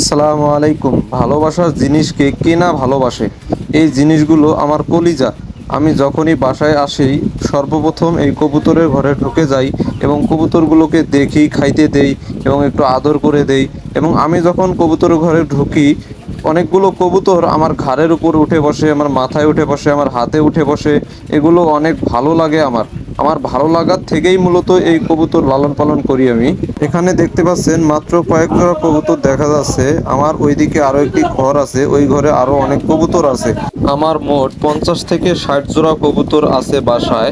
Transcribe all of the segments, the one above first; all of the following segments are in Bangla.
আসসালামু আলাইকুম। ভালোবাসার জিনিসকে কে না ভালোবাসে? এই জিনিসগুলো আমার কলিজা। আমি যখনই বাসায় আসি সর্বপ্রথম এই কবুতরের ঘরে ঢুকে যাই এবং কবুতরগুলোকে দেখি, খাইতে দেই এবং একটু আদর করে দেই। এবং আমি যখন কবুতরের ঘরে ঢুকি অনেকগুলো কবুতর আমার ঘাড়ের উপর উঠে বসে, আমার মাথায় উঠে বসে, আমার হাতে উঠে বসে। এগুলো অনেক ভালো লাগে আমার ভালো লাগার থেকেই মূলত এই কবুতর লালন পালন করি আমি। এখানে দেখতে পাচ্ছেন মাত্র কয়েক জোড়া কবুতর দেখা যাচ্ছে। আমার ওইদিকে আরো একটি ঘর আছে, ওই ঘরে আরো অনেক কবুতর আছে। আমার মোট 50 থেকে 60 জোড়া কবুতর আছে বাসায়।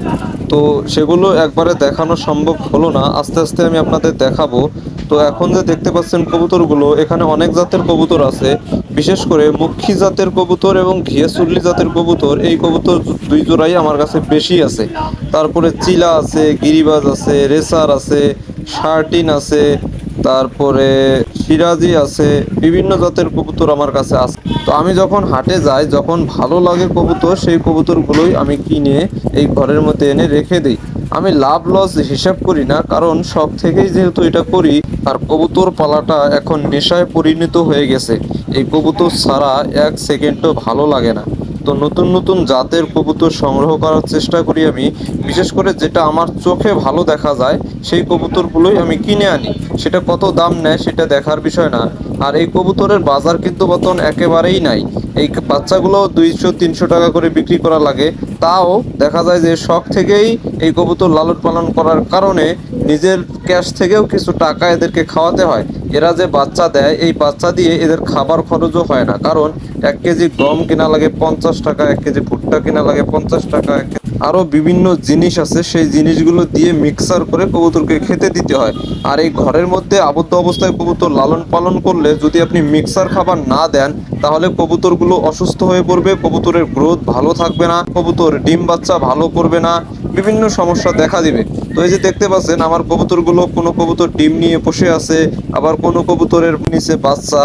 তো সেগুলো একবারে দেখানো সম্ভব হলো না, আস্তে আস্তে আমি আপনাদের দেখাবো। তো এখন যে দেখতে পাচ্ছেন কবুতরগুলো, এখানে অনেক জাতের কবুতর আছে। বিশেষ করে মুখ্যি জাতের কবুতর এবং ঘিয়াচুল্লি জাতের কবুতর, এই কবুতর দুই জোড়াই আমার কাছে বেশি আছে। তারপরে চিলা আছে, গিরিবাজ আছে, রেসার আছে, শার্টিন আছে, তারপরে সিরাজি আছে। বিভিন্ন জাতের কবুতর আমার কাছে আছে। তো আমি যখন হাটে যাই, যখন ভালো লাগে কবুতর, সেই কবুতরগুলোই আমি কিনে এই ঘরের মধ্যে এনে রেখে দিই। আমি লাভ লস হিসাব করি না, কারণ সব থেকেই যেহেতু এটা করি। আর কবুতর পালাটা এখন নেশায় পরিণত হয়ে গেছে। এই কবুতর ছাড়া এক সেকেন্ডও ভালো লাগে না। তো নতুন নতুন জাতের কবুতর সংগ্রহ করার চেষ্টা করি আমি। বিশেষ করে যেটা আমার চোখে ভালো দেখা যায় সেই কবুতরগুলোই আমি কিনে আনি। সেটা কত দাম নেয় সেটা দেখার বিষয় না। আর এই কবুতরের বাজার কিন্তু বর্তমান একেবারেই নাই। এই বাচ্চাগুলো 200-300 টাকা করে বিক্রি করা লাগে। তাও দেখা যায় যে শখ থেকেই এই কবুতর লালন পালন করার কারণে নিজের ক্যাশ থেকেও কিছু টাকা এদেরকে খাওয়াতে হয়। এরা যে বাচ্চা দেয়, এই বাচ্চা দিয়ে এদের খাবার খরচও হয় না। কারণ 1 কেজি গম কেনা লাগে 50 টাকা, 1 কেজি ভুট্টা কেনা লাগে 50 টাকা, আরও বিভিন্ন জিনিস আছে, সেই জিনিসগুলো দিয়ে মিক্সার করে কবুতরকে খেতে দিতে হয়। আর এই ঘরের মধ্যে আবদ্ধ অবস্থায় কবুতর লালন পালন করলে যদি আপনি মিক্সার খাবার না দেন, তাহলে কবুতরগুলো অসুস্থ হয়ে পড়বে, কবুতরের গ্রোথ ভালো থাকবে না, কবুতর ডিম বাচ্চা ভালো করবে না, বিভিন্ন সমস্যা দেখা দিবে। তো এই যে দেখতে পাচ্ছেন আমার কবুতরগুলো, কোনো কবুতর ডিম নিয়ে বসে আছে, আবার কোনো কবুতরের নিচে বাচ্চা।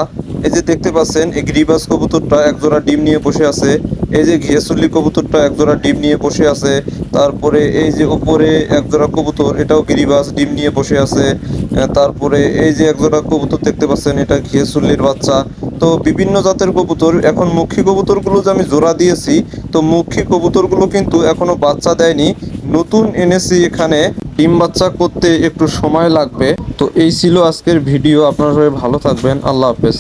এই যে দেখতে পাচ্ছেন এই গিরিবাজ কবুতরটা একজোড়া ডিম নিয়ে বসে আছে। এই যে ঘিয়াচুল্লি কবুতরটা একজোড়া ডিম নিয়ে বসে আছে। তারপরে এই যে উপরে একজোড়া কবুতর, এটাও গিরিবাজ, ডিম নিয়ে বসে আছে। তারপরে এই যে একজোড়া কবুতর দেখতে পাচ্ছেন, এটা ঘিয়াচুল্লির বাচ্চা। তো বিভিন্ন জাতের কবুতর। এখন মুখী কবুতরগুলো যে আমি জোড়া দিয়েছি, তো মুখী কবুতরগুলো কিন্তু এখনো বাচ্চা দেয়নি, নতুন এনেছি এখানে। ডিম বাচ্চা করতে একটু সময় লাগবে। তো এই ছিল আজকের ভিডিও। আপনারা সবাই ভালো থাকবেন। আল্লাহ হাফেজ।